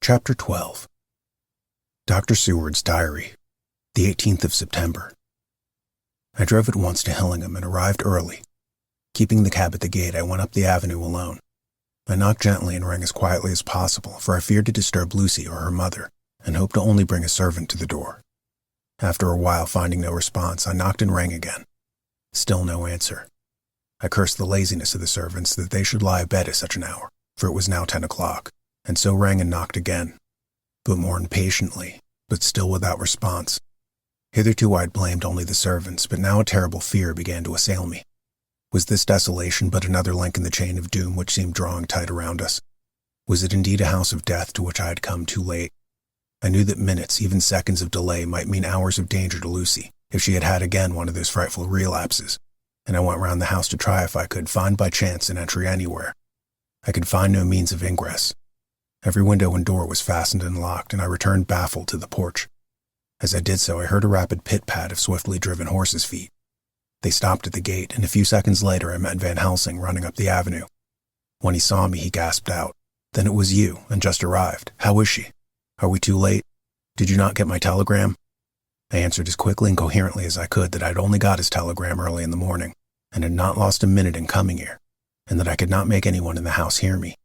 Chapter 12. Dr. Seward's Diary, the 18th of September. I drove at once to Hillingham and arrived early. Keeping the cab at the gate, I went up the avenue alone. I knocked gently and rang as quietly as possible, for I feared to disturb Lucy or her mother, and hoped to only bring a servant to the door. After a while, finding no response, I knocked and rang again. Still no answer. I cursed the laziness of the servants that they should lie abed at such an hour, for it was now 10 o'clock. And so rang and knocked again, but more impatiently, but still without response. Hitherto I had blamed only the servants, but now a terrible fear began to assail me. Was this desolation but another link in the chain of doom which seemed drawing tight around us? Was it indeed a house of death to which I had come too late? I knew that minutes, even seconds of delay might mean hours of danger to Lucy, if she had had again one of those frightful relapses, and I went round the house to try if I could find by chance an entry anywhere. I could find no means of ingress. Every window and door was fastened and locked, and I returned baffled to the porch. As I did so, I heard a rapid pit-pat of swiftly driven horses' feet. They stopped at the gate, and a few seconds later I met Van Helsing running up the avenue. When he saw me, he gasped out, "Then it was you, and just arrived. How is she? Are we too late? Did you not get my telegram?" I answered as quickly and coherently as I could that I had only got his telegram early in the morning, and had not lost a minute in coming here, and that I could not make anyone in the house hear me.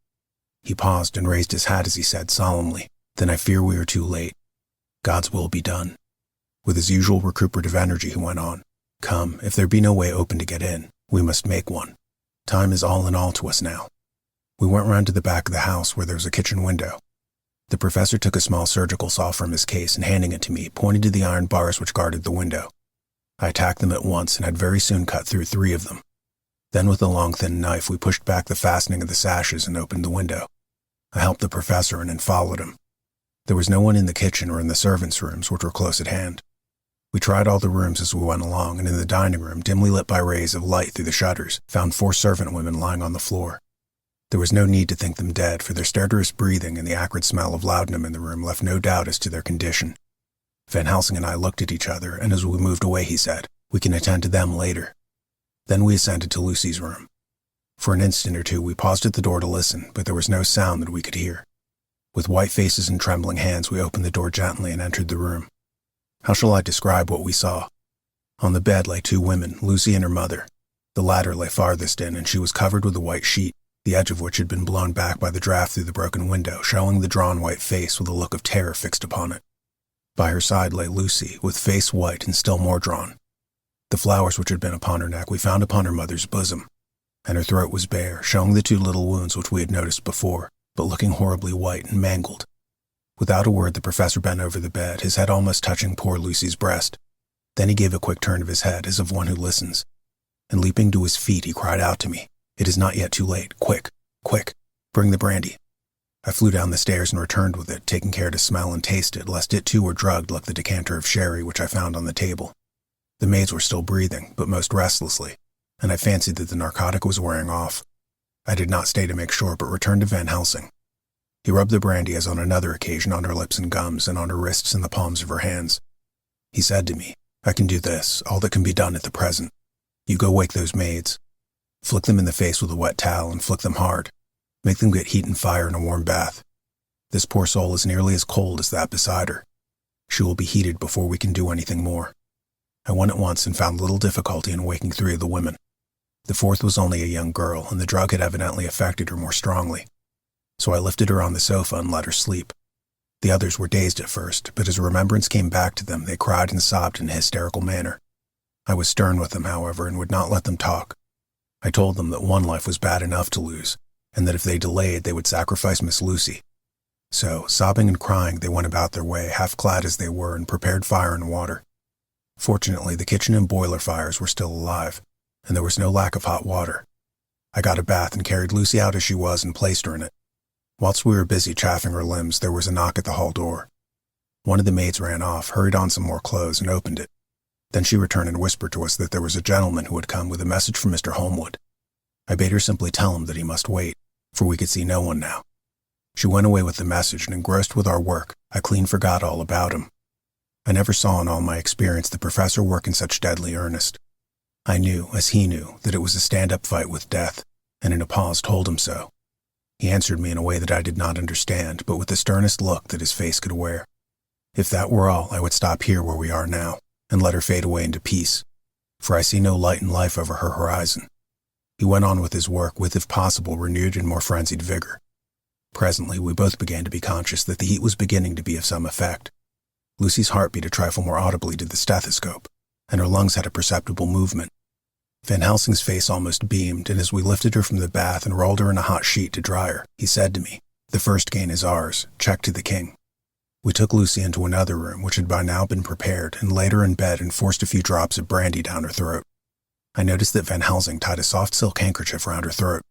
He paused and raised his hat as he said solemnly, "Then I fear we are too late. God's will be done." With his usual recuperative energy, he went on, "Come, if there be no way open to get in, we must make one. Time is all in all to us now." We went round to the back of the house where there was a kitchen window. The professor took a small surgical saw from his case and handing it to me, pointed to the iron bars which guarded the window. I attacked them at once and had very soon cut through 3 of them. Then with a long thin knife we pushed back the fastening of the sashes and opened the window. I helped the professor in and followed him. There was no one in the kitchen or in the servants' rooms, which were close at hand. We tried all the rooms as we went along, and in the dining room, dimly lit by rays of light through the shutters, found 4 servant women lying on the floor. There was no need to think them dead, for their stertorous breathing and the acrid smell of laudanum in the room left no doubt as to their condition. Van Helsing and I looked at each other, and as we moved away he said, "We can attend to them later." Then we ascended to Lucy's room. For an instant or two we paused at the door to listen, but there was no sound that we could hear. With white faces and trembling hands we opened the door gently and entered the room. How shall I describe what we saw? On the bed lay 2 women, Lucy and her mother. The latter lay farthest in, and she was covered with a white sheet, the edge of which had been blown back by the draught through the broken window, showing the drawn white face with a look of terror fixed upon it. By her side lay Lucy, with face white and still more drawn. The flowers which had been upon her neck we found upon her mother's bosom, and her throat was bare, showing the 2 little wounds which we had noticed before, but looking horribly white and mangled. Without a word the professor bent over the bed, his head almost touching poor Lucy's breast. Then he gave a quick turn of his head, as of one who listens, and leaping to his feet he cried out to me, "It is not yet too late. Quick, quick, bring the brandy." I flew down the stairs and returned with it, taking care to smell and taste it, lest it too were drugged like the decanter of sherry which I found on the table. The maids were still breathing, but most restlessly, and I fancied that the narcotic was wearing off. I did not stay to make sure, but returned to Van Helsing. He rubbed the brandy as on another occasion on her lips and gums, and on her wrists and the palms of her hands. He said to me, "I can do this, all that can be done at the present. You go wake those maids. Flick them in the face with a wet towel, and flick them hard. Make them get heat and fire in a warm bath. This poor soul is nearly as cold as that beside her. She will be heated before we can do anything more." I went at once and found little difficulty in waking 3 of the women. The 4th was only a young girl, and the drug had evidently affected her more strongly. So I lifted her on the sofa and let her sleep. The others were dazed at first, but as remembrance came back to them, they cried and sobbed in a hysterical manner. I was stern with them, however, and would not let them talk. I told them that one life was bad enough to lose, and that if they delayed, they would sacrifice Miss Lucy. So, sobbing and crying, they went about their way, half clad as they were, and prepared fire and water. Fortunately, the kitchen and boiler fires were still alive, and there was no lack of hot water. I got a bath and carried Lucy out as she was and placed her in it. Whilst we were busy chafing her limbs, there was a knock at the hall door. One of the maids ran off, hurried on some more clothes, and opened it. Then she returned and whispered to us that there was a gentleman who had come with a message from Mr. Holmwood. I bade her simply tell him that he must wait, for we could see no one now. She went away with the message, and engrossed with our work, I clean forgot all about him. I never saw in all my experience the professor work in such deadly earnest. I knew, as he knew, that it was a stand-up fight with death, and in a pause told him so. He answered me in a way that I did not understand, but with the sternest look that his face could wear. If that were all, I would stop here where we are now, and let her fade away into peace, for I see no light in life over her horizon. He went on with his work with, if possible, renewed and more frenzied vigor. Presently, we both began to be conscious that the heat was beginning to be of some effect. Lucy's heart beat a trifle more audibly to the stethoscope, and her lungs had a perceptible movement. Van Helsing's face almost beamed, and as we lifted her from the bath and rolled her in a hot sheet to dry her, he said to me, "The first gain is ours. Check to the king." We took Lucy into another room, which had by now been prepared, and laid her in bed and forced a few drops of brandy down her throat. I noticed that Van Helsing tied a soft silk handkerchief around her throat.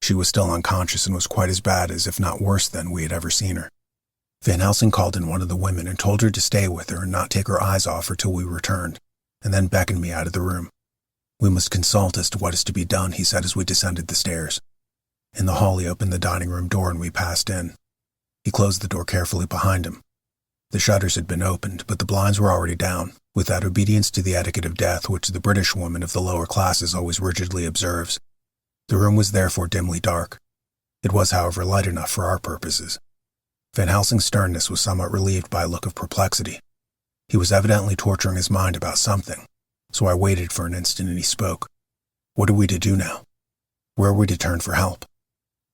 She was still unconscious and was quite as bad as, if not worse than, we had ever seen her. Van Helsing called in one of the women and told her to stay with her and not take her eyes off her till we returned, and then beckoned me out of the room. "We must consult as to what is to be done," he said as we descended the stairs. In the hall he opened the dining room door and we passed in. He closed the door carefully behind him. The shutters had been opened, but the blinds were already down, with that obedience to the etiquette of death which the British woman of the lower classes always rigidly observes. The room was therefore dimly dark. It was, however, light enough for our purposes. Van Helsing's sternness was somewhat relieved by a look of perplexity. He was evidently torturing his mind about something, so I waited for an instant and he spoke. "What are we to do now? Where are we to turn for help?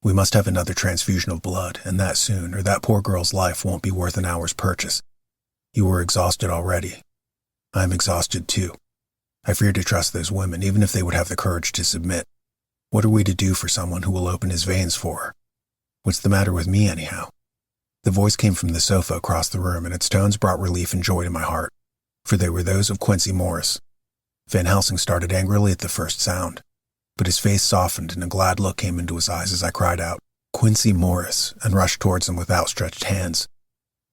We must have another transfusion of blood, and that soon, or that poor girl's life won't be worth an hour's purchase. You were exhausted already. I am exhausted too. I fear to trust those women, even if they would have the courage to submit. What are we to do for someone who will open his veins for her? What's the matter with me, anyhow?" The voice came from the sofa across the room, and its tones brought relief and joy to my heart, for they were those of Quincy Morris. Van Helsing started angrily at the first sound, but his face softened and a glad look came into his eyes as I cried out, "Quincy Morris," and rushed towards him with outstretched hands.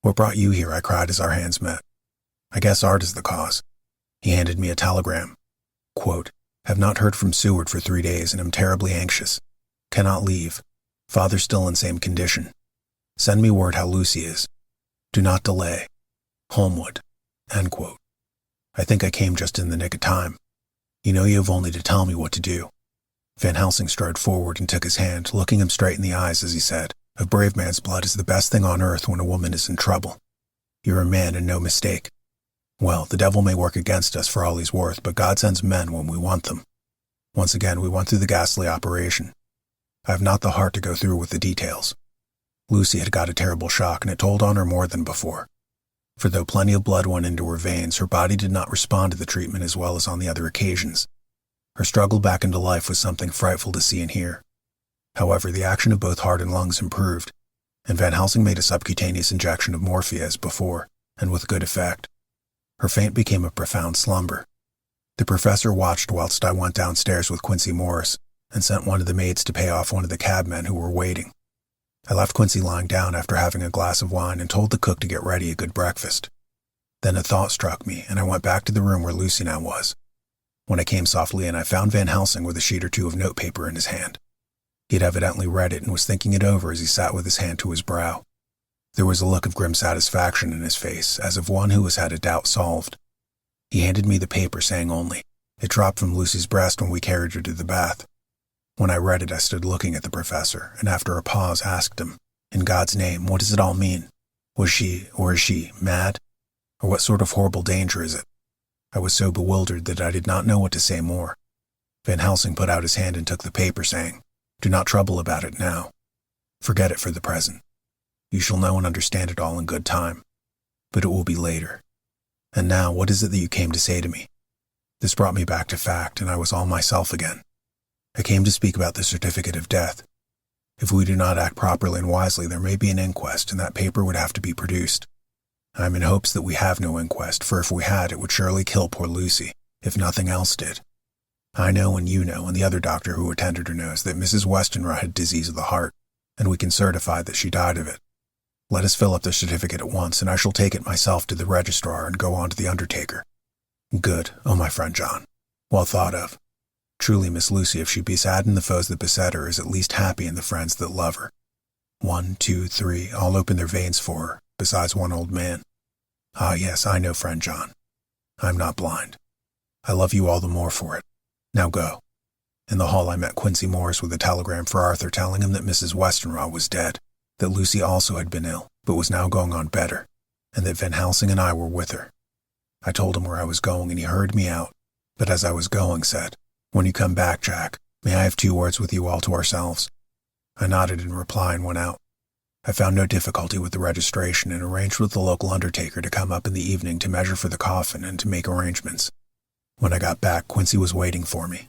"What brought you here?" I cried as our hands met. "I guess art is the cause." He handed me a telegram. Quote, "Have not heard from Seward for 3 days and am terribly anxious. Cannot leave. Father still in same condition. Send me word how Lucy is. Do not delay. Holmwood." End quote. I think I came just in the nick of time. You know you have only to tell me what to do. Van Helsing strode forward and took his hand, looking him straight in the eyes as he said, "A brave man's blood is the best thing on earth when a woman is in trouble. You're a man and no mistake. Well, the devil may work against us for all he's worth, but God sends men when we want them." Once again we went through the ghastly operation. I have not the heart to go through with the details. Lucy had got a terrible shock, and it told on her more than before. For though plenty of blood went into her veins, her body did not respond to the treatment as well as on the other occasions. Her struggle back into life was something frightful to see and hear. However, the action of both heart and lungs improved, and Van Helsing made a subcutaneous injection of morphia as before, and with good effect. Her faint became a profound slumber. The professor watched whilst I went downstairs with Quincy Morris, and sent one of the maids to pay off one of the cabmen who were waiting. I left Quincy lying down after having a glass of wine and told the cook to get ready a good breakfast. Then a thought struck me, and I went back to the room where Lucy now was. When I came softly in, I found Van Helsing with a sheet or two of notepaper in his hand. He had evidently read it and was thinking it over as he sat with his hand to his brow. There was a look of grim satisfaction in his face, as of one who has had a doubt solved. He handed me the paper, saying only, "It dropped from Lucy's breast when we carried her to the bath." When I read it, I stood looking at the professor, and after a pause asked him, "In God's name, what does it all mean? Was she, or is she, mad? Or what sort of horrible danger is it?" I was so bewildered that I did not know what to say more. Van Helsing put out his hand and took the paper, saying, "Do not trouble about it now. Forget it for the present. You shall know and understand it all in good time. But it will be later. And now, what is it that you came to say to me?" This brought me back to fact, and I was all myself again. "I came to speak about the certificate of death. If we do not act properly and wisely, there may be an inquest, and that paper would have to be produced. I am in hopes that we have no inquest, for if we had, it would surely kill poor Lucy, if nothing else did. I know, and you know, and the other doctor who attended her knows, that Mrs. Westenra had disease of the heart, and we can certify that she died of it. Let us fill up the certificate at once, and I shall take it myself to the registrar and go on to the undertaker." "Good, oh my friend John. Well thought of. Truly, Miss Lucy, if she be sad in the foes that beset her, is at least happy in the friends that love her. 1, 2, 3, all open their veins for her, besides one old man. Ah, yes, I know, friend John. I am not blind. I love you all the more for it. Now go." In the hall I met Quincy Morris with a telegram for Arthur telling him that Mrs. Westenra was dead, that Lucy also had been ill, but was now going on better, and that Van Helsing and I were with her. I told him where I was going, and he heard me out, but as I was going said, "When you come back, Jack, may I have 2 words with you all to ourselves?" I nodded in reply and went out. I found no difficulty with the registration and arranged with the local undertaker to come up in the evening to measure for the coffin and to make arrangements. When I got back, Quincy was waiting for me.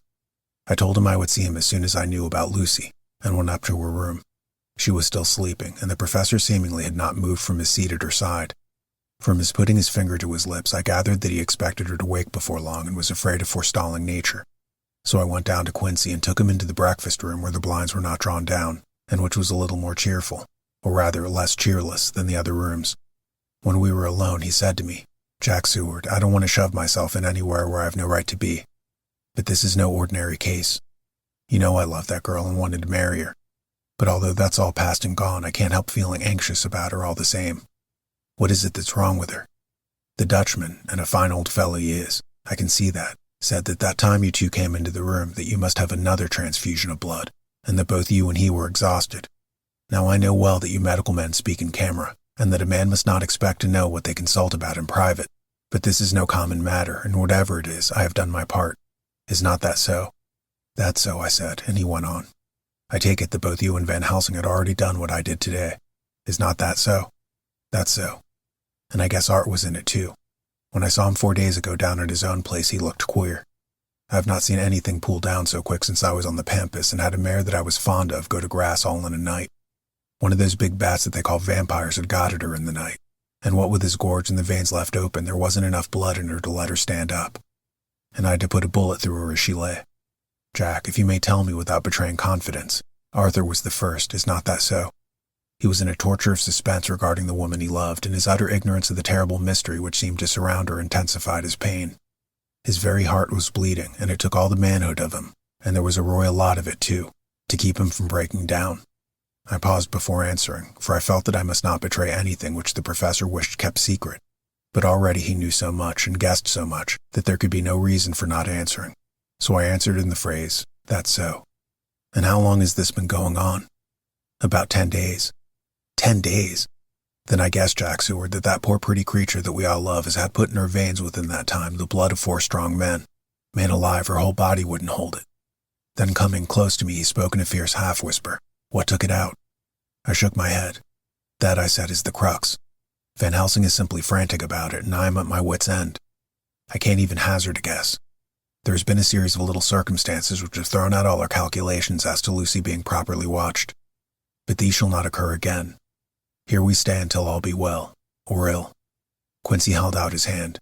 I told him I would see him as soon as I knew about Lucy, and went up to her room. She was still sleeping, and the professor seemingly had not moved from his seat at her side. From his putting his finger to his lips, I gathered that he expected her to wake before long and was afraid of forestalling nature. So I went down to Quincy and took him into the breakfast room where the blinds were not drawn down, and which was a little more cheerful, or rather less cheerless, than the other rooms. When we were alone, he said to me, "Jack Seward, I don't want to shove myself in anywhere where I have no right to be. But this is no ordinary case. You know I love that girl and wanted to marry her. But although that's all past and gone, I can't help feeling anxious about her all the same. What is it that's wrong with her? The Dutchman, and a fine old fellow he is, I can see that, said that time you two came into the room that you must have another transfusion of blood, and that both you and he were exhausted. Now I know well that you medical men speak in camera, and that a man must not expect to know what they consult about in private. But this is no common matter, and whatever it is, I have done my part. Is not that so?" "That's so," I said, and he went on. "I take it that both you and Van Helsing had already done what I did today. Is not that so?" "That's so. And I guess Art was in it too. When I saw him 4 days ago down at his own place, he looked queer. I have not seen anything pull down so quick since I was on the pampas and had a mare that I was fond of go to grass all in a night. One of those big bats that they call vampires had got at her in the night, and what with his gorge and the veins left open, there wasn't enough blood in her to let her stand up. And I had to put a bullet through her as she lay. Jack, if you may tell me without betraying confidence, Arthur was the first, is not that so? He was in a torture of suspense regarding the woman he loved, and his utter ignorance of the terrible mystery which seemed to surround her intensified his pain. His very heart was bleeding, and it took all the manhood of him, and there was a royal lot of it too, to keep him from breaking down. I paused before answering, for I felt that I must not betray anything which the professor wished kept secret. But already he knew so much and guessed so much that there could be no reason for not answering. So I answered in the phrase, "That's so." "And how long has this been going on?" "About 10 days. 10 days? Then I guess, Jack Seward, that poor pretty creature that we all love has had put in her veins within that time the blood of 4 strong men. Man alive, her whole body wouldn't hold it." Then coming close to me, he spoke in a fierce half-whisper. "What took it out?" I shook my head. "That," I said, "is the crux. Van Helsing is simply frantic about it, and I am at my wit's end. I can't even hazard a guess. There has been a series of little circumstances which have thrown out all our calculations as to Lucy being properly watched. But these shall not occur again. Here we stay until all be well, or ill." Quincy held out his hand.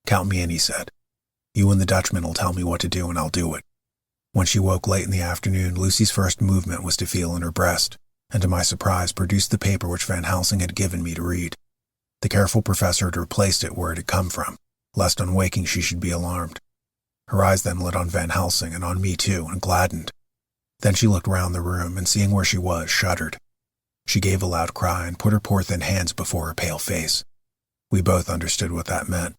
"Count me in," he said. "You and the Dutchman will tell me what to do, and I'll do it." When she woke late in the afternoon, Lucy's first movement was to feel in her breast, and to my surprise produced the paper which Van Helsing had given me to read. The careful professor had replaced it where it had come from, lest on waking she should be alarmed. Her eyes then lit on Van Helsing and on me too, and gladdened. Then she looked round the room, and seeing where she was, shuddered. She gave a loud cry and put her poor thin hands before her pale face. We both understood what that meant,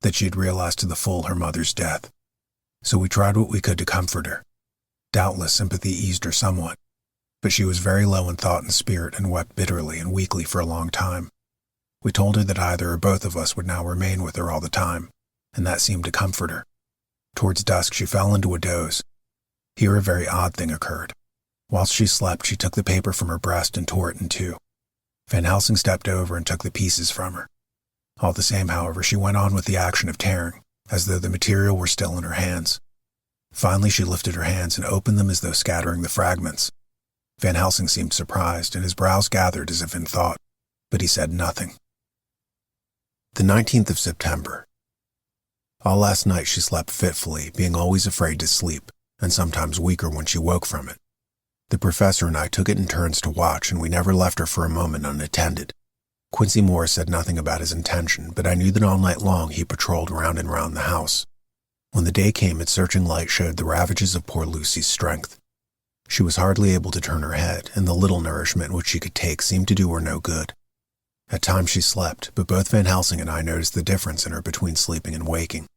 that she had realized to the full her mother's death. So we tried what we could to comfort her. Doubtless sympathy eased her somewhat, but she was very low in thought and spirit and wept bitterly and weakly for a long time. We told her that either or both of us would now remain with her all the time, and that seemed to comfort her. Towards dusk she fell into a doze. Here a very odd thing occurred. Whilst she slept, she took the paper from her breast and tore it in two. Van Helsing stepped over and took the pieces from her. All the same, however, she went on with the action of tearing, as though the material were still in her hands. Finally she lifted her hands and opened them as though scattering the fragments. Van Helsing seemed surprised, and his brows gathered as if in thought, but he said nothing. The 19th of September. All last night she slept fitfully, being always afraid to sleep, and sometimes weaker when she woke from it. The professor and I took it in turns to watch, and we never left her for a moment unattended. Quincy Morris said nothing about his intention, but I knew that all night long he patrolled round and round the house. When the day came, its searching light showed the ravages of poor Lucy's strength. She was hardly able to turn her head, and the little nourishment which she could take seemed to do her no good. At times she slept, but both Van Helsing and I noticed the difference in her between sleeping and waking.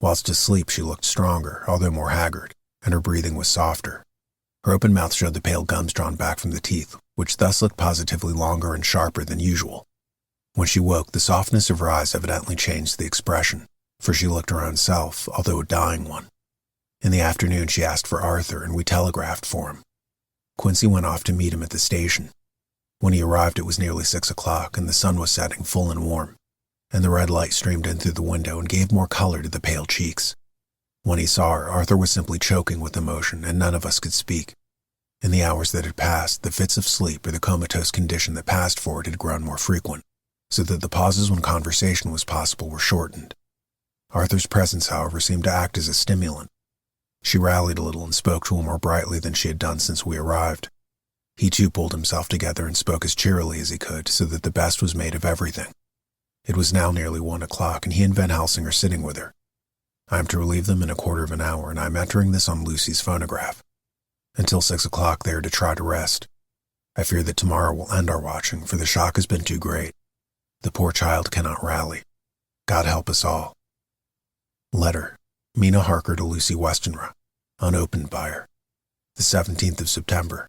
Whilst asleep she looked stronger, although more haggard, and her breathing was softer. Her open mouth showed the pale gums drawn back from the teeth, which thus looked positively longer and sharper than usual. When she woke, the softness of her eyes evidently changed the expression, for she looked her own self, although a dying one. In the afternoon she asked for Arthur, and we telegraphed for him. Quincy went off to meet him at the station. When he arrived it was nearly 6 o'clock, and the sun was setting full and warm, and the red light streamed in through the window and gave more color to the pale cheeks. When he saw her, Arthur was simply choking with emotion, and none of us could speak. In the hours that had passed, the fits of sleep or the comatose condition that passed for it had grown more frequent, so that the pauses when conversation was possible were shortened. Arthur's presence, however, seemed to act as a stimulant. She rallied a little and spoke to him more brightly than she had done since we arrived. He too pulled himself together and spoke as cheerily as he could, so that the best was made of everything. It was now nearly 1 o'clock, and he and Van Helsing are sitting with her. I am to relieve them in a quarter of an hour, and I am entering this on Lucy's phonograph. Until 6 o'clock they are to try to rest. I fear that tomorrow will end our watching, for the shock has been too great. The poor child cannot rally. God help us all. Letter. Mina Harker to Lucy Westenra, unopened by her. The 17th of September.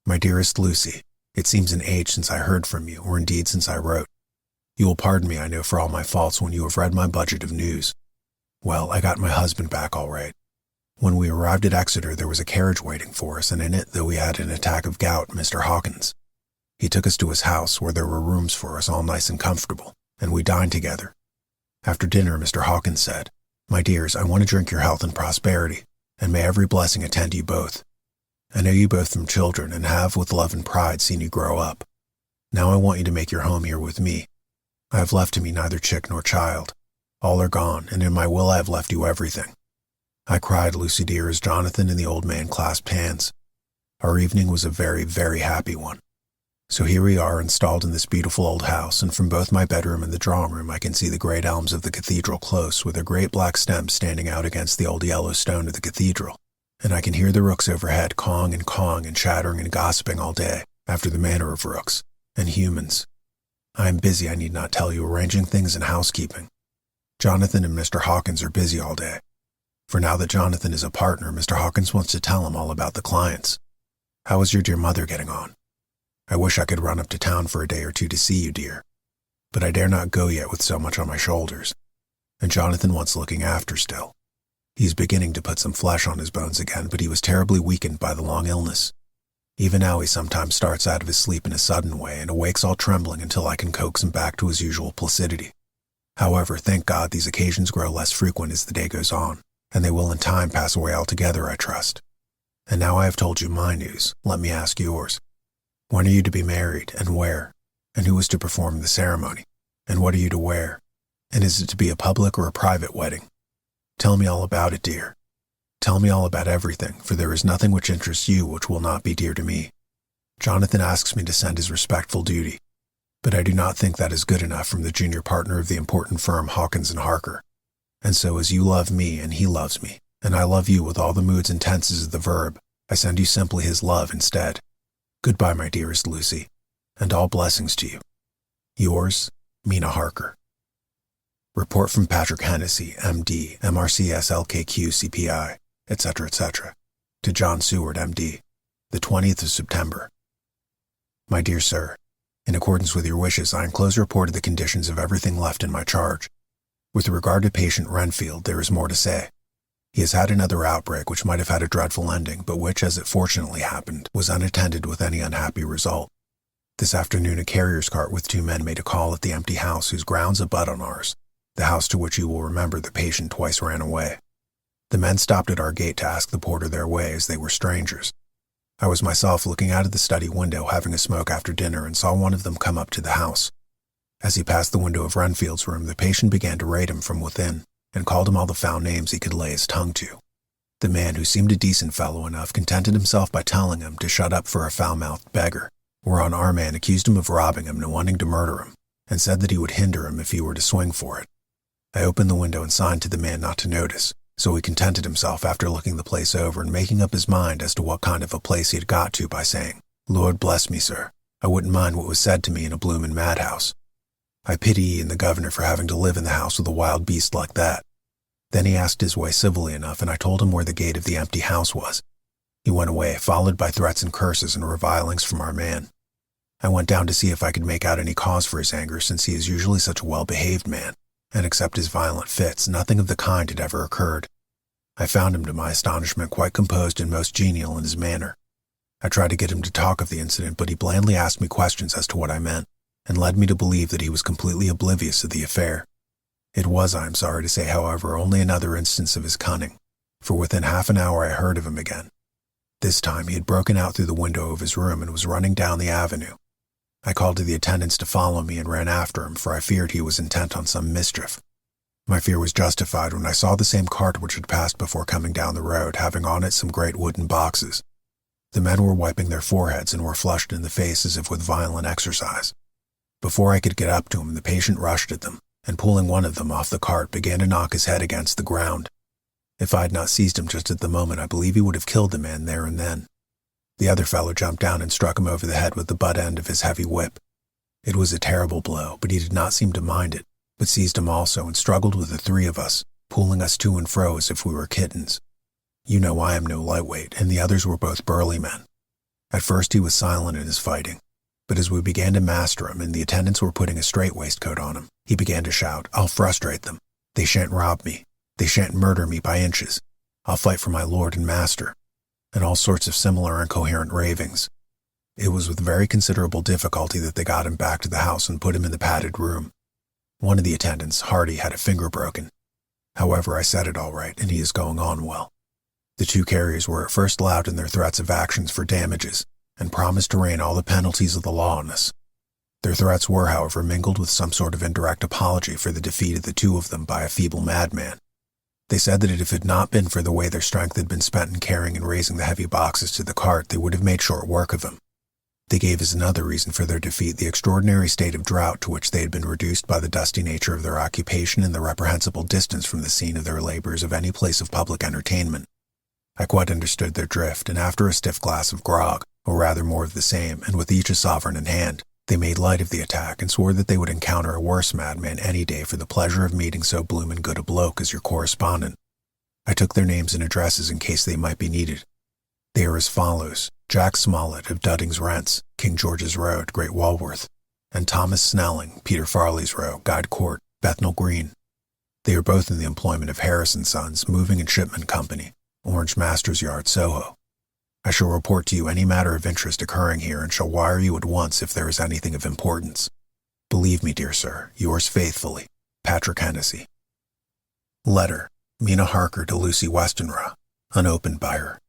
My dearest Lucy, it seems an age since I heard from you, or indeed since I wrote. You will pardon me, I know, for all my faults when you have read my budget of news. Well, I got my husband back all right. When we arrived at Exeter, there was a carriage waiting for us, and in it, though he had an attack of gout, Mr. Hawkins. He took us to his house, where there were rooms for us, all nice and comfortable, and we dined together. After dinner, Mr. Hawkins said, My dears, I want to drink your health and prosperity, and may every blessing attend you both. I know you both from children, and have, with love and pride, seen you grow up. Now I want you to make your home here with me. I have left to me neither chick nor child. All are gone, and in my will I have left you everything. I cried, Lucy dear, as Jonathan and the old man clasped hands. Our evening was a very, very happy one. So here we are installed in this beautiful old house, and from both my bedroom and the drawing room I can see the great elms of the cathedral close with their great black stems standing out against the old yellow stone of the cathedral, and I can hear the rooks overhead cawing and chattering and gossiping all day, after the manner of rooks, and humans. I am busy, I need not tell you, arranging things in housekeeping. Jonathan and Mr. Hawkins are busy all day. For now that Jonathan is a partner, Mr. Hawkins wants to tell him all about the clients. How is your dear mother getting on? I wish I could run up to town for a day or two to see you, dear. But I dare not go yet with so much on my shoulders. And Jonathan wants looking after still. He is beginning to put some flesh on his bones again, but he was terribly weakened by the long illness. Even now he sometimes starts out of his sleep in a sudden way and awakes all trembling until I can coax him back to his usual placidity. However, thank God these occasions grow less frequent as the day goes on, and they will in time pass away altogether, I trust. And now I have told you my news, let me ask yours. When are you to be married, and where? And who is to perform the ceremony? And what are you to wear? And is it to be a public or a private wedding? Tell me all about it, dear. Tell me all about everything, for there is nothing which interests you which will not be dear to me. Jonathan asks me to send his respectful duty, but I do not think that is good enough from the junior partner of the important firm Hawkins and Harker. And so as you love me and he loves me, and I love you with all the moods and tenses of the verb, I send you simply his love instead. Goodbye, my dearest Lucy, and all blessings to you. Yours, Mina Harker. Report from Patrick Hennessy, M.D., MRCS LKQ CPI, etc., etc., to John Seward, M.D., the 20th of September. My dear sir, in accordance with your wishes, I enclose a report of the conditions of everything left in my charge. With regard to patient Renfield, there is more to say. He has had another outbreak which might have had a dreadful ending, but which, as it fortunately happened, was unattended with any unhappy result. This afternoon a carrier's cart with 2 men made a call at the empty house whose grounds abut on ours, the house to which you will remember the patient twice ran away. The men stopped at our gate to ask the porter their way, as they were strangers. I was myself looking out of the study window having a smoke after dinner and saw one of them come up to the house. As he passed the window of Renfield's room, the patient began to rate him from within, and called him all the foul names he could lay his tongue to. The man, who seemed a decent fellow enough, contented himself by telling him to shut up for a foul-mouthed beggar, whereon our man accused him of robbing him and wanting to murder him, and said that he would hinder him if he were to swing for it. I opened the window and signed to the man not to notice, so he contented himself after looking the place over and making up his mind as to what kind of a place he had got to by saying, Lord bless me, sir, I wouldn't mind what was said to me in a bloomin' madhouse. I pity ye and the governor for having to live in the house with a wild beast like that. Then he asked his way civilly enough, and I told him where the gate of the empty house was. He went away, followed by threats and curses and revilings from our man. I went down to see if I could make out any cause for his anger, since he is usually such a well-behaved man, and except his violent fits, nothing of the kind had ever occurred. I found him, to my astonishment, quite composed and most genial in his manner. I tried to get him to talk of the incident, but he blandly asked me questions as to what I meant, and led me to believe that he was completely oblivious of the affair. It was, I am sorry to say, however, only another instance of his cunning, for within half an hour I heard of him again. This time he had broken out through the window of his room and was running down the avenue. I called to the attendants to follow me and ran after him, for I feared he was intent on some mischief. My fear was justified when I saw the same cart which had passed before coming down the road, having on it some great wooden boxes. The men were wiping their foreheads and were flushed in the face as if with violent exercise. Before I could get up to him, the patient rushed at them, and pulling one of them off the cart, began to knock his head against the ground. If I had not seized him just at the moment, I believe he would have killed the man there and then. The other fellow jumped down and struck him over the head with the butt end of his heavy whip. It was a terrible blow, but he did not seem to mind it, but seized him also and struggled with the three of us, pulling us to and fro as if we were kittens. You know I am no lightweight, and the others were both burly men. At first he was silent in his fighting, but as we began to master him and the attendants were putting a strait waistcoat on him, he began to shout, "I'll frustrate them. They shan't rob me. They shan't murder me by inches. I'll fight for my lord and master," and all sorts of similar incoherent ravings. It was with very considerable difficulty that they got him back to the house and put him in the padded room. One of the attendants, Hardy, had a finger broken. However, I set it all right, and he is going on well. The two carriers were at first loud in their threats of actions for damages, and promised to rain all the penalties of the law on us. Their threats were, however, mingled with some sort of indirect apology for the defeat of the two of them by a feeble madman. They said that if it had not been for the way their strength had been spent in carrying and raising the heavy boxes to the cart, they would have made short work of him. They gave as another reason for their defeat the extraordinary state of drought to which they had been reduced by the dusty nature of their occupation and the reprehensible distance from the scene of their labors of any place of public entertainment. I quite understood their drift, and after a stiff glass of grog, or rather more of the same, and with each a sovereign in hand, they made light of the attack and swore that they would encounter a worse madman any day for the pleasure of meeting so bloomin' good a bloke as your correspondent. I took their names and addresses in case they might be needed. They are as follows: Jack Smollett of Dudding's Rents, King George's Road, Great Walworth, and Thomas Snelling, Peter Farley's Row, Guide Court, Bethnal Green. They are both in the employment of Harris & Sons, Moving and Shipment Company, Orange Masters Yard, Soho. I shall report to you any matter of interest occurring here and shall wire you at once if there is anything of importance. Believe me, dear sir, yours faithfully, Patrick Hennessy. Letter, Mina Harker to Lucy Westenra, unopened by her.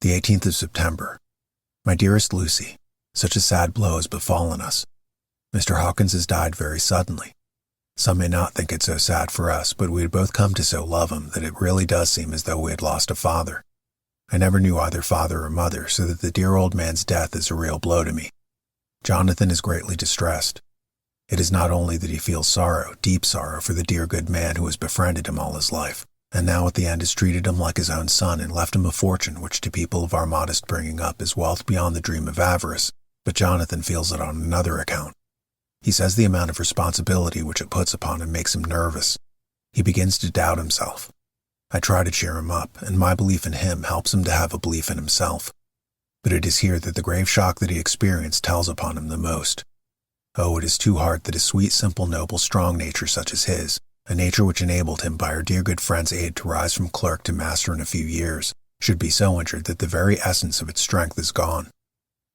The 18th of September. My dearest Lucy, such a sad blow has befallen us. Mr. Hawkins has died very suddenly. Some may not think it so sad for us, but we had both come to so love him that it really does seem as though we had lost a father. I never knew either father or mother, so that the dear old man's death is a real blow to me. Jonathan is greatly distressed. It is not only that he feels sorrow, deep sorrow, for the dear good man who has befriended him all his life, and now at the end has treated him like his own son and left him a fortune which to people of our modest bringing up is wealth beyond the dream of avarice, but Jonathan feels it on another account. He says the amount of responsibility which it puts upon him makes him nervous. He begins to doubt himself. I try to cheer him up, and my belief in him helps him to have a belief in himself. But it is here that the grave shock that he experienced tells upon him the most. Oh, it is too hard that a sweet, simple, noble, strong nature such as his, a nature which enabled him by our dear good friend's aid to rise from clerk to master in a few years, should be so injured that the very essence of its strength is gone.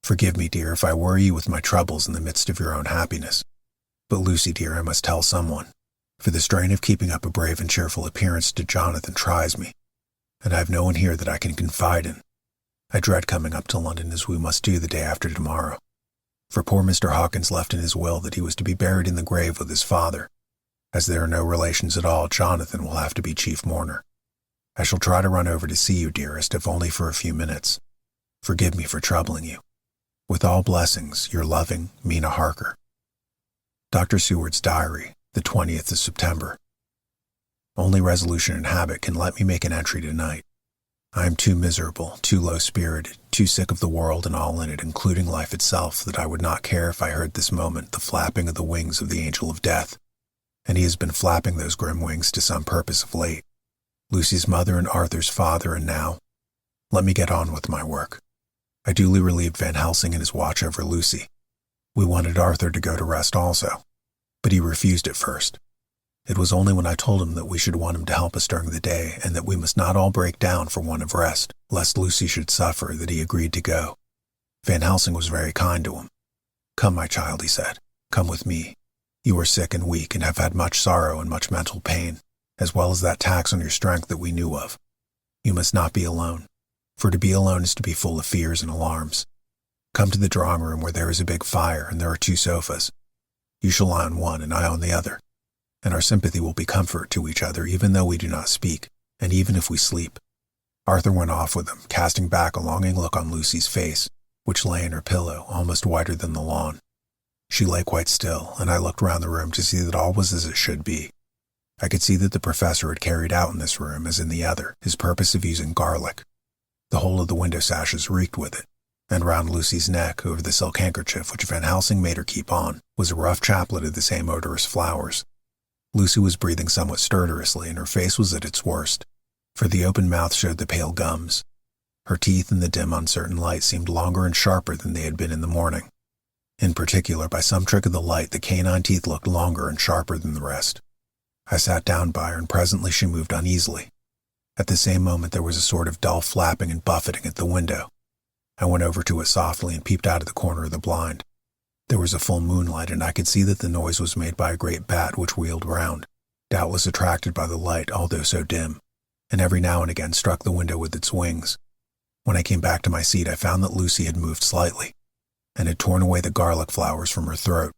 Forgive me, dear, if I worry you with my troubles in the midst of your own happiness. But Lucy, dear, I must tell someone, for the strain of keeping up a brave and cheerful appearance to Jonathan tries me, and I have no one here that I can confide in. I dread coming up to London as we must do the day after tomorrow. For poor Mr. Hawkins left in his will that he was to be buried in the grave with his father. As there are no relations at all, Jonathan will have to be chief mourner. I shall try to run over to see you, dearest, if only for a few minutes. Forgive me for troubling you. With all blessings, your loving Mina Harker. Dr. Seward's Diary, the 20th of September. Only resolution and habit can let me make an entry tonight. I am too miserable, too low-spirited, too sick of the world and all in it, including life itself, that I would not care if I heard this moment the flapping of the wings of the angel of death. And he has been flapping those grim wings to some purpose of late. Lucy's mother and Arthur's father, and now, let me get on with my work. I duly relieved Van Helsing in his watch over Lucy. We wanted Arthur to go to rest also, but he refused at first. It was only when I told him that we should want him to help us during the day and that we must not all break down for want of rest, lest Lucy should suffer, that he agreed to go. Van Helsing was very kind to him. "Come, my child," he said. "Come with me. You are sick and weak and have had much sorrow and much mental pain, as well as that tax on your strength that we knew of. You must not be alone, for to be alone is to be full of fears and alarms. Come to the drawing room where there is a big fire and there are 2 sofas. You shall lie on one and I on the other, and our sympathy will be comfort to each other even though we do not speak, and even if we sleep." Arthur went off with him, casting back a longing look on Lucy's face, which lay in her pillow, almost whiter than the lawn. She lay quite still, and I looked round the room to see that all was as it should be. I could see that the professor had carried out in this room, as in the other, his purpose of using garlic. The whole of the window sashes reeked with it, and round Lucy's neck, over the silk handkerchief which Van Helsing made her keep on, was a rough chaplet of the same odorous flowers. Lucy was breathing somewhat stertorously, and her face was at its worst, for the open mouth showed the pale gums. Her teeth in the dim, uncertain light seemed longer and sharper than they had been in the morning. In particular, by some trick of the light, the canine teeth looked longer and sharper than the rest. I sat down by her, and presently she moved uneasily. At the same moment there was a sort of dull flapping and buffeting at the window. I went over to it softly and peeped out of the corner of the blind. There was a full moonlight, and I could see that the noise was made by a great bat which wheeled round, doubtless attracted by the light, although so dim, and every now and again struck the window with its wings. When I came back to my seat, I found that Lucy had moved slightly, and had torn away the garlic flowers from her throat.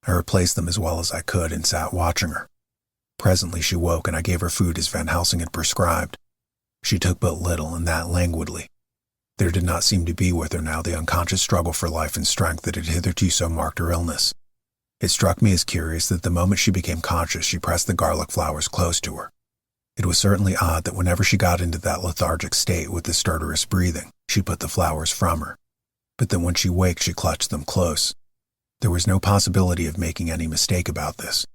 I replaced them as well as I could and sat watching her. Presently she woke, and I gave her food as Van Helsing had prescribed. She took but little, and that languidly. There did not seem to be with her now the unconscious struggle for life and strength that had hitherto so marked her illness. It struck me as curious that the moment she became conscious she pressed the garlic flowers close to her. It was certainly odd that whenever she got into that lethargic state with the stertorous breathing, she put the flowers from her, but that when she waked she clutched them close. There was no possibility of making any mistake about this,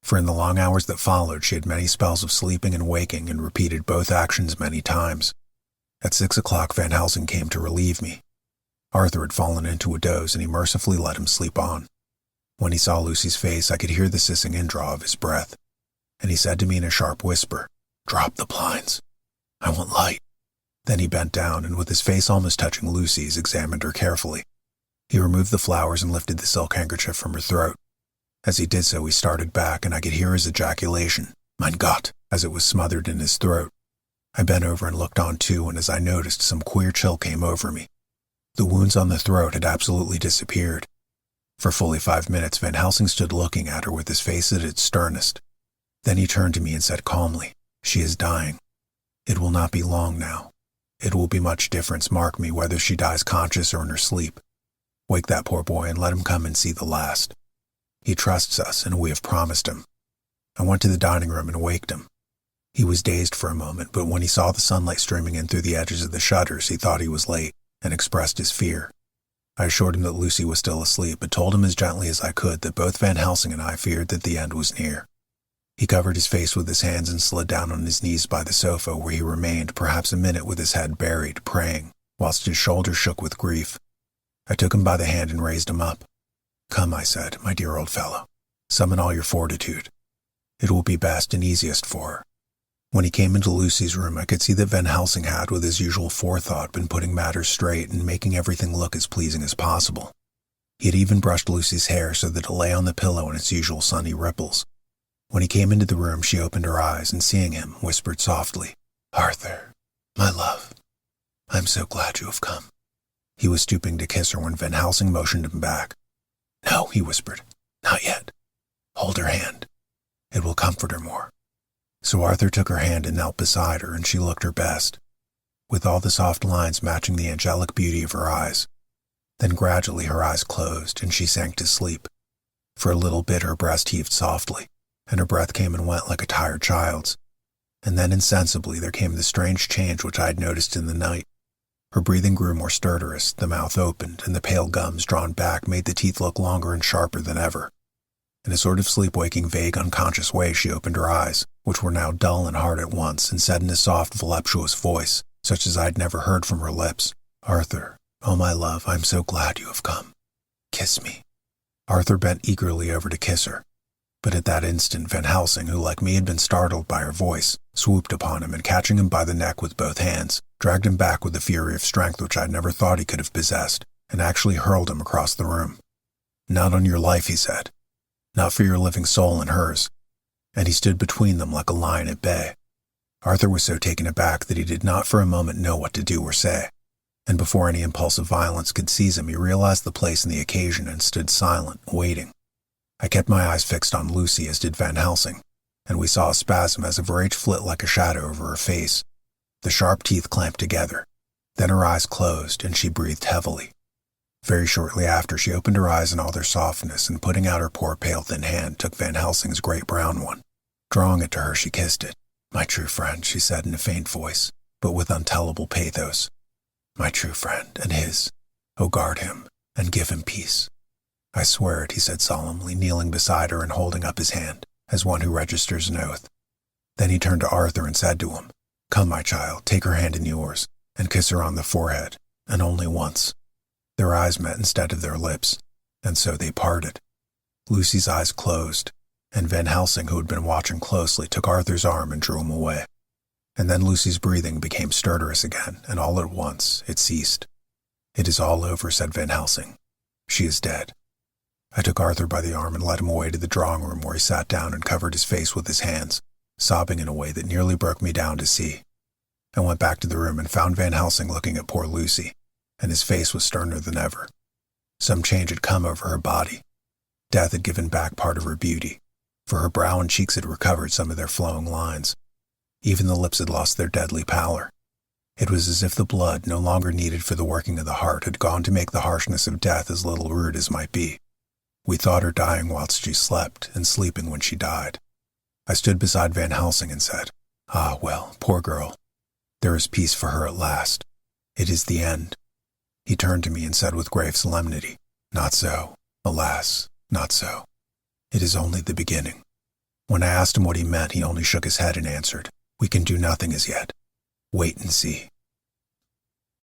for in the long hours that followed she had many spells of sleeping and waking and repeated both actions many times. At 6 o'clock Van Helsing came to relieve me. Arthur had fallen into a doze, and he mercifully let him sleep on. When he saw Lucy's face I could hear the hissing indraw of his breath, and he said to me in a sharp whisper, "Drop the blinds. I want light." Then he bent down, and with his face almost touching Lucy's, examined her carefully. He removed the flowers and lifted the silk handkerchief from her throat. As he did so he started back, and I could hear his ejaculation, "Mein Gott," as it was smothered in his throat. I bent over and looked on too, and as I noticed, some queer chill came over me. The wounds on the throat had absolutely disappeared. For fully 5 minutes Van Helsing stood looking at her with his face at its sternest. Then he turned to me and said calmly, "She is dying. It will not be long now. It will be much difference, mark me, whether she dies conscious or in her sleep. Wake that poor boy and let him come and see the last. He trusts us, and we have promised him." I went to the dining room and waked him. He was dazed for a moment, but when he saw the sunlight streaming in through the edges of the shutters, he thought he was late, and expressed his fear. I assured him that Lucy was still asleep, but told him as gently as I could that both Van Helsing and I feared that the end was near. He covered his face with his hands and slid down on his knees by the sofa, where he remained perhaps a minute with his head buried, praying, whilst his shoulders shook with grief. I took him by the hand and raised him up. "Come," I said, "my dear old fellow, summon all your fortitude. It will be best and easiest for her." When he came into Lucy's room, I could see that Van Helsing had, with his usual forethought, been putting matters straight and making everything look as pleasing as possible. He had even brushed Lucy's hair so that it lay on the pillow in its usual sunny ripples. When he came into the room, she opened her eyes, and seeing him, whispered softly, "Arthur, my love, I am so glad you have come." He was stooping to kiss her when Van Helsing motioned him back. "No," he whispered, "not yet. Hold her hand. It will comfort her more." So Arthur took her hand and knelt beside her, and she looked her best, with all the soft lines matching the angelic beauty of her eyes. Then gradually her eyes closed, and she sank to sleep. For a little bit her breast heaved softly, and her breath came and went like a tired child's. And then insensibly there came the strange change which I had noticed in the night. Her breathing grew more stertorous, the mouth opened, and the pale gums drawn back made the teeth look longer and sharper than ever. In a sort of sleep-waking, vague, unconscious way, she opened her eyes, which were now dull and hard at once, and said in a soft, voluptuous voice, such as I had never heard from her lips, "Arthur, oh my love, I am so glad you have come. Kiss me." Arthur bent eagerly over to kiss her, but at that instant Van Helsing, who like me had been startled by her voice, swooped upon him and, catching him by the neck with both hands, dragged him back with the fury of strength which I had never thought he could have possessed, and actually hurled him across the room. "Not on your life," he said. "Not for your living soul and hers." And he stood between them like a lion at bay. Arthur was so taken aback that he did not for a moment know what to do or say, and before any impulsive violence could seize him, he realized the place and the occasion and stood silent, waiting. I kept my eyes fixed on Lucy, as did Van Helsing, and we saw a spasm as of rage flit like a shadow over her face. The sharp teeth clamped together. Then her eyes closed, and she breathed heavily. Very shortly after, she opened her eyes in all their softness, and putting out her poor pale thin hand, took Van Helsing's great brown one. Drawing it to her, she kissed it. "My true friend," she said in a faint voice, but with untellable pathos. "My true friend, and his. Oh, guard him, and give him peace." "I swear it," he said solemnly, kneeling beside her and holding up his hand, as one who registers an oath. Then he turned to Arthur and said to him, "Come, my child, take her hand in yours, and kiss her on the forehead, and only once." Their eyes met instead of their lips, and so they parted. Lucy's eyes closed, and Van Helsing, who had been watching closely, took Arthur's arm and drew him away. And then Lucy's breathing became stertorous again, and all at once it ceased. "It is all over," said Van Helsing. "She is dead." I took Arthur by the arm and led him away to the drawing room, where he sat down and covered his face with his hands, sobbing in a way that nearly broke me down to see. I went back to the room and found Van Helsing looking at poor Lucy, and his face was sterner than ever. Some change had come over her body. Death had given back part of her beauty, for her brow and cheeks had recovered some of their flowing lines. Even the lips had lost their deadly pallor. It was as if the blood, no longer needed for the working of the heart, had gone to make the harshness of death as little rude as might be. We thought her dying whilst she slept, and sleeping when she died. I stood beside Van Helsing and said, "Ah, well, poor girl. There is peace for her at last. It is the end." He turned to me and said with grave solemnity, "Not so. Alas, not so. It is only the beginning." When I asked him what he meant, he only shook his head and answered, "We can do nothing as yet. Wait and see."